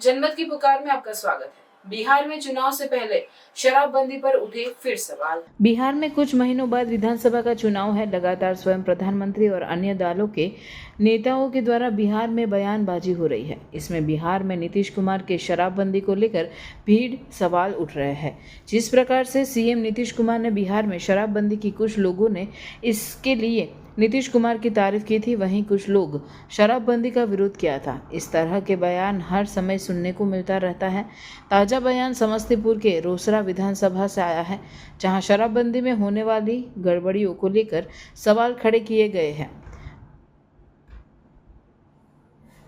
जनमत की पुकार में आपका स्वागत है। बिहार में चुनाव से पहले शराबबंदी पर उठे फिर सवाल। बिहार में कुछ महीनों बाद विधानसभा का चुनाव है। लगातार स्वयं प्रधानमंत्री और अन्य दलों के नेताओं के द्वारा बिहार में बयानबाजी हो रही है। इसमें बिहार में नीतीश कुमार के शराबबंदी को लेकर भीड़ सवाल उठ रहे हैं। जिस प्रकार से सीएम नीतीश कुमार ने बिहार में शराबबंदी की, कुछ लोगों ने इसके लिए नीतीश कुमार की तारीफ की थी, वहीं कुछ लोग शराबबंदी का विरोध किया था। इस तरह के बयान हर समय सुनने को मिलता रहता है। ताज़ा बयान समस्तीपुर के रोसड़ा विधानसभा से आया है, जहां शराबबंदी में होने वाली गड़बड़ियों को लेकर सवाल खड़े किए गए हैं।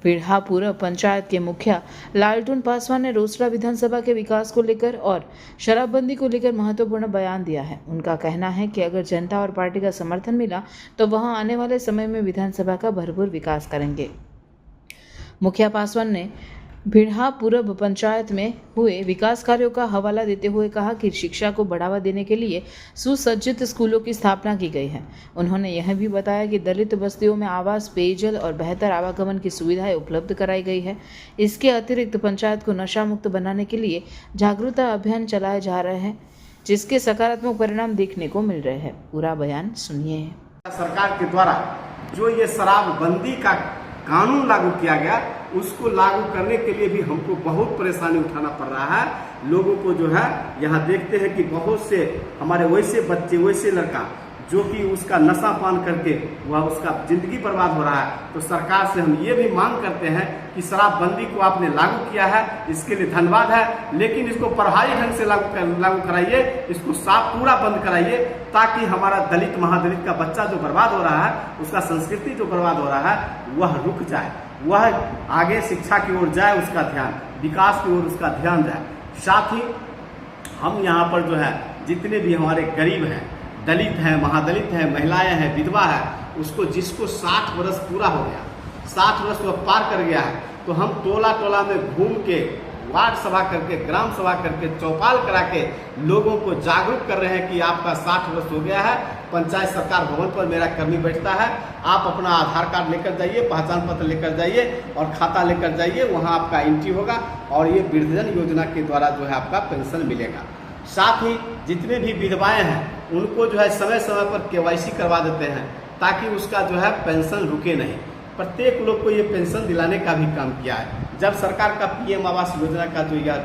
पीढ़ापुर पंचायत के मुखिया लालटून पासवान ने रोसड़ा विधानसभा के विकास को लेकर और शराबबंदी को लेकर महत्वपूर्ण बयान दिया है। उनका कहना है कि अगर जनता और पार्टी का समर्थन मिला तो वहां आने वाले समय में विधानसभा का भरपूर विकास करेंगे। मुखिया पासवान ने पीढ़ापुर पंचायत में हुए विकास कार्यों का हवाला देते हुए कहा कि शिक्षा को बढ़ावा देने के लिए सुसज्जित स्कूलों की स्थापना की गई है। उन्होंने यह भी बताया कि दलित बस्तियों में आवास, पेयजल और बेहतर आवागमन की सुविधाएं उपलब्ध कराई गई है। इसके अतिरिक्त पंचायत को नशा मुक्त बनाने के लिए जागरूकता अभियान चलाए जा रहे हैं, जिसके सकारात्मक परिणाम देखने को मिल रहे हैं। पूरा बयान सुनिए। सरकार के द्वारा जो ये शराबबंदी का कानून लागू किया गया, उसको लागू करने के लिए भी हमको बहुत परेशानी उठाना पड़ रहा है। लोगों को जो है यहाँ देखते हैं कि बहुत से हमारे वैसे बच्चे, वैसे लड़का जो कि उसका नशा पान करके वह उसका जिंदगी बर्बाद हो रहा है। तो सरकार से हम ये भी मांग करते हैं कि शराबबंदी को आपने लागू किया है, इसके लिए धन्यवाद है, लेकिन इसको प्रभावी ढंग से लागू कराइए, इसको साफ पूरा बंद कराइए, ताकि हमारा दलित महादलित का बच्चा जो बर्बाद हो रहा है, उसका संस्कृति जो बर्बाद हो रहा है, वह रुक जाए, वह आगे शिक्षा की ओर जाए, उसका ध्यान विकास की ओर उसका ध्यान जाए। साथ ही हम यहाँ पर जो है जितने भी हमारे गरीब हैं, दलित हैं, महादलित हैं, महिलाएं हैं, विधवा है, उसको जिसको 60 वर्ष पूरा हो गया, 60 वर्ष वह पार कर गया है, तो हम टोला टोला में घूम के वार्ड सभा करके, ग्राम सभा करके, चौपाल करा के लोगों को जागरूक कर रहे हैं कि आपका 60 वर्ष हो गया है, पंचायत सरकार भवन पर मेरा कर्मी बैठता है, आप अपना आधार कार्ड लेकर जाइए, पहचान पत्र लेकर जाइए और खाता लेकर जाइए, वहाँ आपका एंट्री होगा और ये वृद्धजन योजना के द्वारा जो है आपका पेंशन मिलेगा। साथ ही जितने भी विधवाएं हैं उनको जो है समय समय पर केवाईसी करवा देते हैं, ताकि उसका जो है पेंशन रुके नहीं। प्रत्येक लोग को ये पेंशन दिलाने का भी काम किया है। जब सरकार का पीएम आवास योजना का जो यह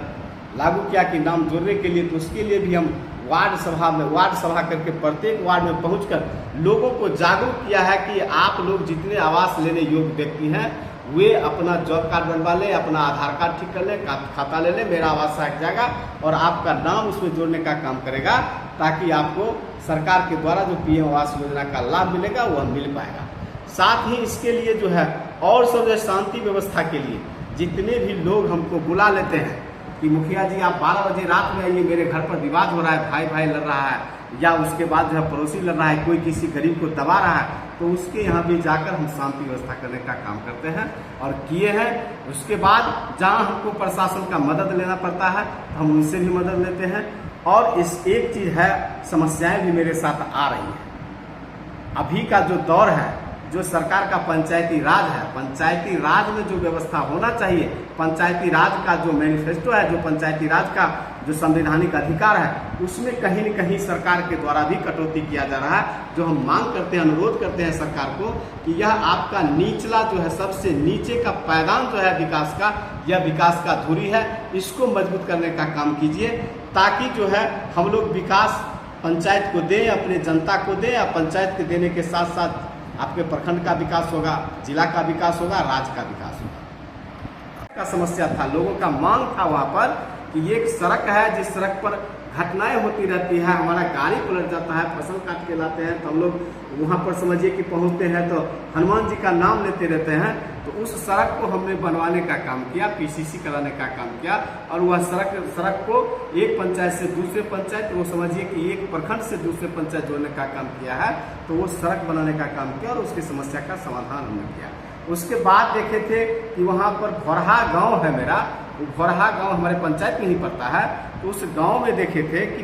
लागू किया कि नाम जोड़ने के लिए, तो उसके लिए भी हम वार्ड सभा करके प्रत्येक वार्ड में पहुंचकर लोगों को जागरूक किया है कि आप लोग जितने आवास लेने योग्य व्यक्ति हैं वे अपना जॉब कार्ड बनवा लें, अपना आधार कार्ड ठीक कर लें, खाता ले लें, मेरा आवास आ जाएगा और आपका नाम उसमें जोड़ने का काम करेगा, ताकि आपको सरकार के द्वारा जो पीएम आवास योजना का लाभ मिलेगा वह मिल पाएगा। साथ ही इसके लिए जो है और सब जो शांति व्यवस्था के लिए जितने भी लोग हमको बुला लेते हैं कि मुखिया जी आप 12 बजे रात में आइए, मेरे घर पर विवाद हो रहा है, भाई भाई लड़ रहा है, या उसके बाद जो है पड़ोसी लड़ रहा है, कोई किसी गरीब को दबा रहा है, तो उसके यहाँ भी जाकर हम शांति व्यवस्था करने का काम करते हैं और किए हैं। उसके बाद जहाँ हमको प्रशासन का मदद लेना पड़ता है तो हम उनसे भी मदद लेते हैं। और इस एक चीज़ है, समस्याएं भी मेरे साथ आ रही हैं। अभी का जो दौर है, जो सरकार का पंचायती राज है, पंचायती राज में जो व्यवस्था होना चाहिए, पंचायती राज का जो मैनिफेस्टो है, जो पंचायती राज का जो संवैधानिक अधिकार है, उसमें कहीं न कहीं सरकार के द्वारा भी कटौती किया जा रहा है। जो हम मांग करते हैं, अनुरोध करते हैं सरकार को कि यह आपका निचला जो है, सबसे नीचे का पायदान जो है विकास का, यह विकास का धुरी है, इसको मजबूत करने का काम कीजिए, ताकि जो है हम लोग विकास पंचायत को दें, अपने जनता को दें, या पंचायत के देने के साथ साथ आपके प्रखंड का विकास होगा, जिला का विकास होगा, राज्य का विकास होगा। का समस्या था, लोगों का मांग था वहाँ पर कि एक सड़क है जिस सड़क पर घटनाएं होती रहती है, हमारा गाड़ी पलट जाता है, फसल काट के लाते हैं, तो हम लोग वहाँ पर समझिए कि पहुँचते हैं तो हनुमान जी का नाम लेते रहते हैं। तो उस सड़क को हमने बनवाने का काम किया, पीसीसी कराने का काम किया, और वह सड़क को एक पंचायत से दूसरे पंचायत, वो समझिए कि एक प्रखंड से दूसरे पंचायत जोड़ने का काम किया है। तो वो सड़क बनाने का काम किया और उसकी समस्या का समाधान हमने किया। उसके बाद देखे थे कि वहाँ पर भोरहा गाँव है मेरा, वो भोरहा गाँव हमारे पंचायत में ही पड़ता है। तो उस गाँव में देखे थे कि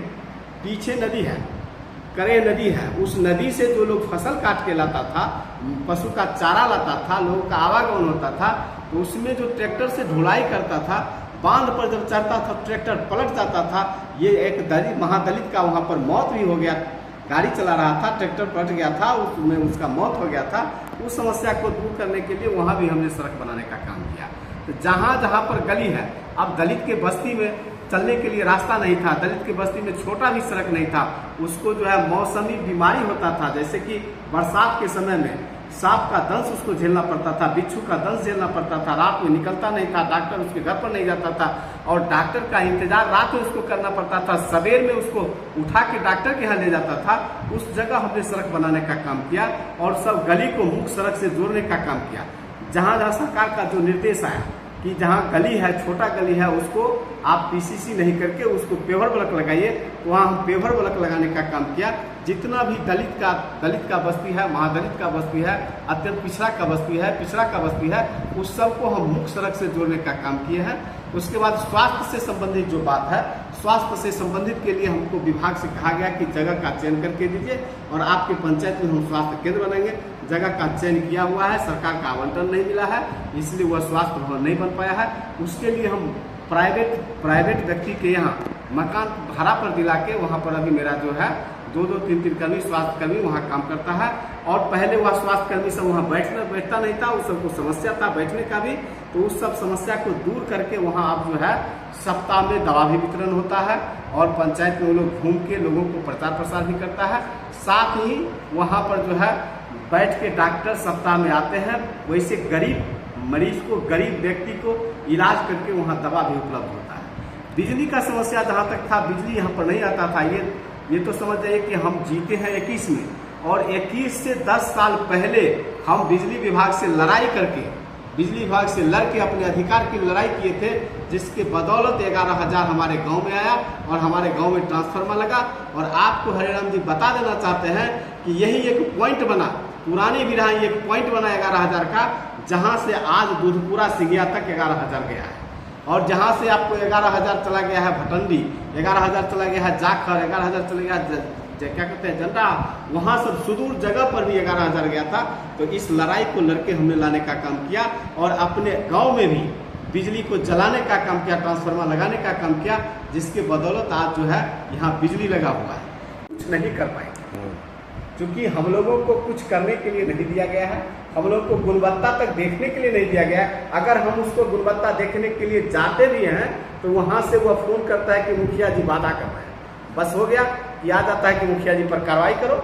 पीछे नदी है, करे नदी है, उस नदी से जो लोग फसल काट के लाता था, पशु का चारा लाता था, लोगों का आवागमन होता था, तो उसमें जो ट्रैक्टर से ढुलाई करता था, बांध पर जब चढ़ता था ट्रैक्टर पलट जाता था। ये एक दलित महादलित का वहाँ पर मौत भी हो गया, गाड़ी चला रहा था, ट्रैक्टर पलट गया था, उसमें उसका मौत हो गया था। उस समस्या को दूर करने के लिए वहाँ भी हमने सड़क बनाने का काम किया। तो जहाँ जहाँ पर गली है, अब दलित के बस्ती में चलने के लिए रास्ता नहीं था, दलित की बस्ती में छोटा भी सड़क नहीं था, उसको जो है मौसमी बीमारी होता था, जैसे कि बरसात के समय में सांप का दंश उसको झेलना पड़ता था, बिच्छू का दंश झेलना पड़ता था, रात में निकलता नहीं था, डॉक्टर उसके घर पर नहीं जाता था और डॉक्टर का इंतजार रात में उसको करना पड़ता था, सवेर में उसको उठा के डॉक्टर के यहाँ ले जाता था। उस जगह हमने सड़क बनाने का काम किया और सब गली को मुख्य सड़क से जोड़ने का काम किया। जहाँ जहाँ सरकार का जो निर्देश आया कि जहाँ गली है, छोटा गली है, उसको आप पीसीसी नहीं करके उसको पेवर ब्लॉक लगाइए, तो वहाँ हम पेवर ब्लॉक लगाने का काम किया। जितना भी दलित का बस्ती है, महादलित का बस्ती है, अत्यंत पिछड़ा का बस्ती है, पिछड़ा का बस्ती है, उस सबको हम मुख्य सड़क से जोड़ने का काम किए हैं। उसके बाद स्वास्थ्य से संबंधित जो बात है, स्वास्थ्य से संबंधित के लिए हमको विभाग से कहा गया कि जगह का चयन करके दीजिए और आपके पंचायत में हम स्वास्थ्य केंद्र बनाएंगे। जगह का चयन किया हुआ है, सरकार का आवंटन नहीं मिला है, इसलिए वह स्वास्थ्य भवन नहीं बन पाया है। उसके लिए हम प्राइवेट व्यक्ति के यहाँ मकान भाड़ा पर दिला के वहाँ पर अभी मेरा जो है 2-2, 3-3 कर्मी स्वास्थ्य कर्मी वहाँ काम करता है। और पहले वह स्वास्थ्य कर्मी सब वहाँ बैठता नहीं था, उस सबको समस्या था बैठने का भी, तो उस सब समस्या को दूर करके वहाँ अब जो है सप्ताह में दवा भी वितरण होता है और पंचायत में वो लोग घूम के लोगों को प्रचार प्रसार भी करता है। साथ ही वहाँ पर जो है बैठ के डॉक्टर सप्ताह में आते हैं, वैसे गरीब मरीज को, गरीब व्यक्ति को इलाज करके वहाँ दवा भी उपलब्ध होता है। बिजली का समस्या जहाँ तक था, बिजली यहाँ पर नहीं आता था। ये तो समझ जाइए कि हम जीते हैं 21 में और 21 से 10 साल पहले हम बिजली विभाग से लड़ाई करके, बिजली विभाग से लड़ के अपने अधिकार की लड़ाई किए थे, जिसके बदौलत 11,000 हमारे गांव में आया और हमारे गांव में ट्रांसफार्मर लगा। और आपको हरिराम जी बता देना चाहते हैं कि यही एक पॉइंट बना, पुरानी बिरहा एक पॉइंट बना 11,000 का, जहां से आज दूधपुरा सिंगिया तक 11,000 गया है। और जहां से आपको 11,000 चला गया है भटंडी, 11,000 चला गया है जाखर, 11,000 चला गया है क्या कहते हैं जंडा, वहां सब सुदूर जगह पर भी 11,000 गया था। तो इस लड़ाई को लड़के हमने लाने का काम किया और अपने गांव में भी बिजली को जलाने का काम किया, ट्रांसफार्मर लगाने का काम किया, जिसके बदौलत आज जो है यहाँ बिजली लगा हुआ है। कुछ नहीं कर पाए क्योंकि हम लोगों को कुछ करने के लिए नहीं दिया गया है, हम लोग को गुणवत्ता तक देखने के लिए नहीं दिया गया है। अगर हम उसको गुणवत्ता देखने के लिए जाते भी हैं तो वहां से वह फोन करता है कि मुखिया जी वादा कर रहे हैं, बस हो गया, याद आता है कि मुखिया जी पर कार्रवाई करो,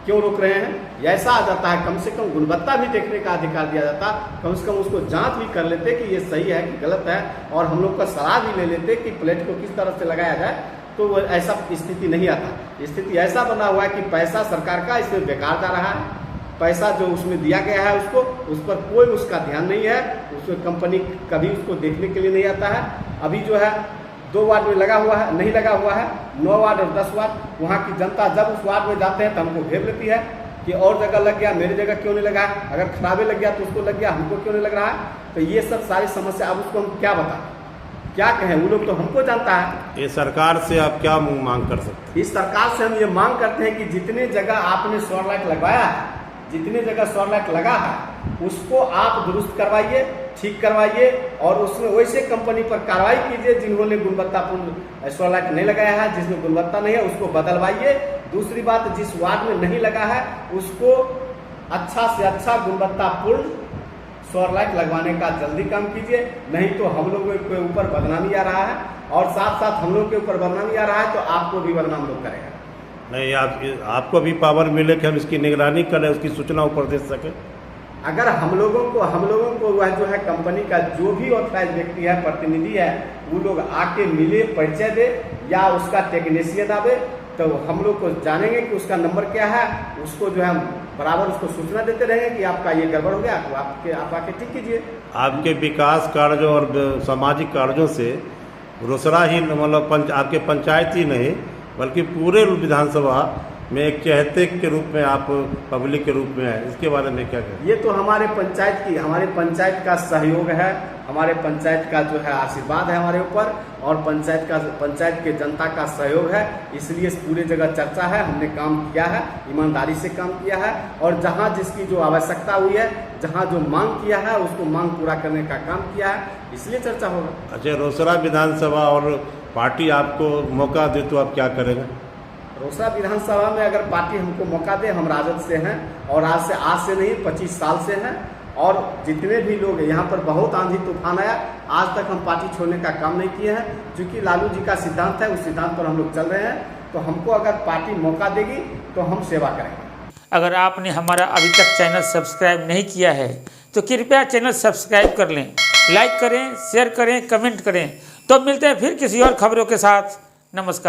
क्यों रोक रहे हैं, ऐसा आ जाता है। कम से कम गुणवत्ता भी देखने का अधिकार दिया जाता, कम से कम उसको जांच भी कर लेते कि ये सही है कि गलत है, और हम लोग का सलाह भी ले लेते कि प्लेट को किस तरह से लगाया जाए। तो वो ऐसा स्थिति नहीं आता। स्थिति ऐसा बना हुआ है कि पैसा सरकार का इसमें बेकार जा रहा है, पैसा जो उसमें दिया गया है उसको, उस पर कोई उसका ध्यान नहीं है, उसमें कंपनी कभी उसको देखने के लिए नहीं आता है। अभी जो है 2 वार्ड में लगा हुआ है, नहीं लगा हुआ है, 9 वार्ड और 10 वार्ड, वहाँ की जनता जब उस वार्ड में जाते हैं तो हमको घेर लेती है कि और जगह लग गया, मेरी जगह क्यों नहीं लगा, अगर खराबे लग गया तो उसको लग गया, हमको क्यों नहीं लग रहा है। तो ये सब सारी समस्या, अब उसको हम क्या बताएं, क्या कहें, वो लोग तो हमको जानता है। ये सरकार से आप क्या मांग कर सकते हैं? इस सरकार से हम ये मांग करते हैं कि जितने जगह आपने सौर लाइट लगवाया है, जितने जगह सौर लाइट लगा है, उसको आप दुरुस्त करवाइए, ठीक करवाइए और उसमें वैसे कंपनी पर कार्रवाई कीजिए जिन्होंने गुणवत्तापूर्ण सौर लाइट नहीं लगाया है, जिसमें गुणवत्ता नहीं है उसको बदलवाइए। दूसरी बात, जिस वार्ड में नहीं लगा है उसको अच्छा से अच्छा गुणवत्तापूर्ण सौर लाइट लगवाने का जल्दी काम कीजिए, नहीं तो हम लोगों के ऊपर बदनामी आ रहा है और साथ साथ हम लोग के ऊपर बदनामी आ रहा है तो आपको भी बदनाम लोग करेगा। नहीं, आपको भी पावर मिले कि हम इसकी निगरानी करें, उसकी सूचना ऊपर दे सके। अगर हम लोगों को वह जो है कंपनी का जो भी ऑथराइज व्यक्ति है, प्रतिनिधि है, वो लोग आके मिले, परिचय दे या उसका टेक्नीशियन आवे, तो हम लोग को जानेंगे कि उसका नंबर क्या है, उसको जो है बराबर उसको सूचना देते रहेंगे कि आपका ये गड़बड़ हो गया, तो आप आके ठीक कीजिए। आपके विकास कार्यों और सामाजिक कार्यों से रोसड़ा ही मतलब आपके पंचायत ही नहीं बल्कि पूरे विधानसभा में एक चहेते के रूप में आप पब्लिक के रूप में है, इसके बारे में क्या कहें? ये तो हमारे पंचायत का सहयोग है, हमारे पंचायत का जो है आशीर्वाद है हमारे ऊपर, और पंचायत के जनता का सहयोग है, इसलिए पूरे जगह चर्चा है। हमने काम किया है, ईमानदारी से काम किया है, और जहां जिसकी जो आवश्यकता हुई है, जहां जो मांग किया है, उसको मांग पूरा करने का काम किया है, इसलिए चर्चा होगा। अच्छा, रोसड़ा विधानसभा और पार्टी आपको मौका दे तो आप क्या करेंगे? रोसड़ा विधानसभा में अगर पार्टी हमको मौका दे, हम राजद से हैं, और आज से नहीं 25 साल से हैं, और जितने भी लोग यहाँ पर बहुत आंधी तूफान आया, आज तक हम पार्टी छोड़ने का काम नहीं किए हैं, क्योंकि लालू जी का सिद्धांत है, उस सिद्धांत पर हम लोग चल रहे हैं। तो हमको अगर पार्टी मौका देगी तो हम सेवा करेंगे। अगर आपने हमारा अभी तक चैनल सब्सक्राइब नहीं किया है तो कृपया चैनल सब्सक्राइब कर लें, लाइक करें, शेयर करें, कमेंट करें। तो मिलते हैं फिर किसी और खबरों के साथ। नमस्कार।